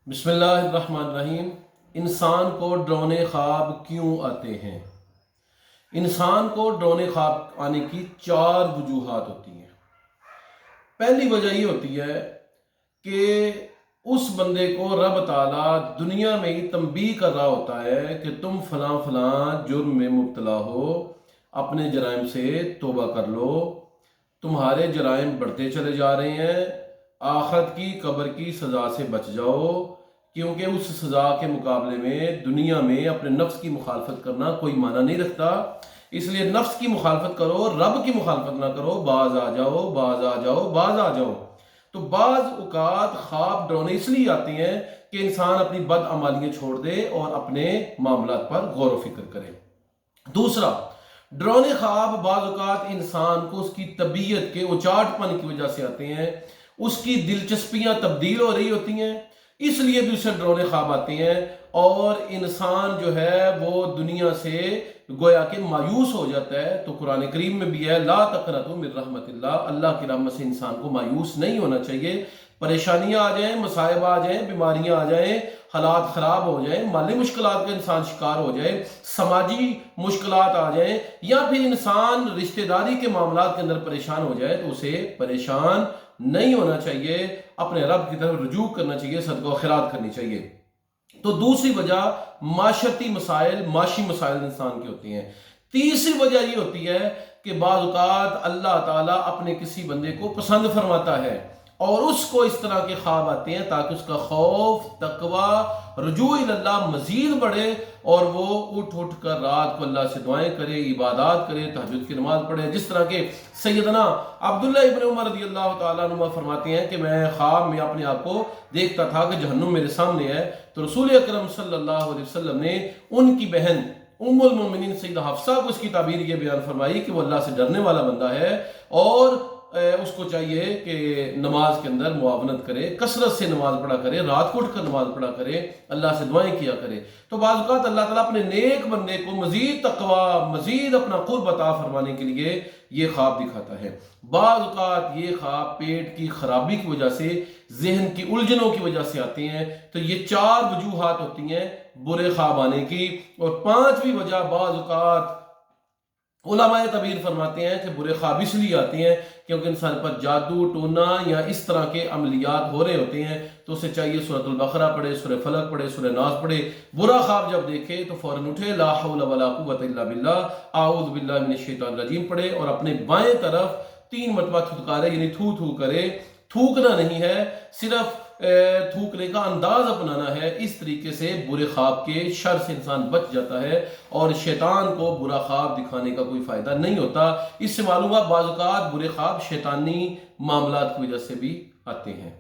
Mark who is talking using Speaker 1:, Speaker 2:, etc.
Speaker 1: बिस्मिल्लाहिर्रहमानिर्रहीम। इंसान को डरावने ख्वाब क्यों आते हैं? इंसान को डरावने ख्वाब आने की चार वजूहात होती हैं। पहली वजह ये होती है कि उस बंदे को रब ताला दुनिया में ही तंबीह कर रहा होता है कि तुम फलां फलां जुर्म में मुब्तला हो, अपने जराइम से तौबा कर लो, तुम्हारे जराइम बढ़ते चले जा रहे हैं, आखिरत की कब्र की सज़ा से बच जाओ, क्योंकि उस सज़ा के मुकाबले में दुनिया में अपने नफ्स की मुखालफत करना कोई माना नहीं रखता। इसलिए नफ्स की मुखालफत करो, रब की मुखालफत ना करो, बाज आ जाओ, बाज आ जाओ, बाज आ जाओ। तो बाज औकात ख्वाब डरावने इसलिए आते हैं कि इंसान अपनी बद अमालियाँ छोड़ दे और अपने मामलात पर गौर व फिक्र करे। दूसरा, डरावने ख्वाब बाज़ औक़ात इंसान को उसकी तबीयत के उचाटपन की वजह से आते हैं, उसकी दिलचस्पियां तब्दील हो रही होती हैं, इसलिए भी उसे डरावने ख्वाब आते हैं और इंसान जो है वो दुनिया से गोया के मायूस हो जाता है। तो कुरान करीम में भी है, ला तक़नतू मिन रहमतिल्लाह, अल्लाह की रहमत से इंसान को मायूस नहीं होना चाहिए। परेशानियां आ जाएं, मसाइब आ जाएं, बीमारियां आ जाएं, हालात ख़राब हो जाएं, माली मुश्किलात का इंसान शिकार हो जाए, समाजी मुश्किलात आ जाएं, या फिर इंसान रिश्तेदारी के मामलात के अंदर परेशान हो जाए, तो उसे परेशान नहीं होना चाहिए, अपने रब की तरफ रुजू करना चाहिए, सदका खैरात करनी चाहिए। तो दूसरी वजह माशरती मसाइल, माशी मसाइल इंसान के होती हैं। तीसरी वजह ये होती है कि बाज़ औक़ात अल्लाह ताला अपने किसी बंदे को पसंद फरमाता है और उसको इस तरह के ख्वाब आते हैं ताकि उसका खौफ, तकवा, रुजू इल्लाह मजीद बढ़े और वो उठ उठ कर रात को अल्लाह से दुआएं करे, इबादत करे, तहज्जुद की नमाज पढ़े। जिस तरह के सैयदना अब्दुल्लाह इब्न उमर रज़ियल्लाहु ताला अन्हुमा फरमाते हैं कि मैं ख्वाब में अपने आप को देखता था कि जहन्नुम मेरे सामने है, तो रसूल अकरम सल्लल्लाहु अलैहि वसल्लम ने उनकी बहन उम्मुल मोमिनीन सैयदा हफ्सा को इसकी ताबीर ये बयान फरमाई कि वो अल्लाह से डरने वाला बंदा है और उसको चाहिए कि नमाज के अंदर मुआवनत करे, कसरत से नमाज पढ़ा करे, रात को उठकर नमाज पढ़ा करे, अल्लाह से दुआएं किया करे। तो बाज़ औक़ात अल्लाह ताला अपने नेक बंदे को मजीद तकवा, मजीद अपना कुर्ब अता फरमाने के लिए ये ख्वाब दिखाता है। बाज़ औक़ात ये ख्वाब पेट की खराबी की वजह से, जहन की उलझनों की वजह से आते हैं। तो ये चार वजूहात होती हैं बुरे ख्वाब आने की। और पांचवी वजह बाज़ औक़ात उलमाए तबीर फरमाते हैं कि बुरे ख्वाब इसलिए आते हैं क्योंकि इंसान पर जादू टोना या इस तरह के अमलियात हो रहे होते हैं, तो उसे चाहिए सूरतुल बकरा पढ़े, सूरह फलक पढ़े, सूरह नास पढ़े। बुरा ख्वाब जब देखे तो फौरन उठे, ला हौला वला कुव्वता इल्ला बिल्लाह, आऊज़ु बिल्लाहि मिनश शैतानिर रजीम पढ़े और अपने बाएं तरफ 3 मरतबा थुतकारे, यानी थू थू करे। थूकना नहीं है, सिर्फ थूकने का अंदाज अपनाना है। इस तरीके से बुरे ख्वाब के शर से इंसान बच जाता है और शैतान को बुरा ख्वाब दिखाने का कोई फायदा नहीं होता। इससे मालूम है बाज़ औक़ात बुरे ख्वाब शैतानी मामलात की वजह से भी आते हैं।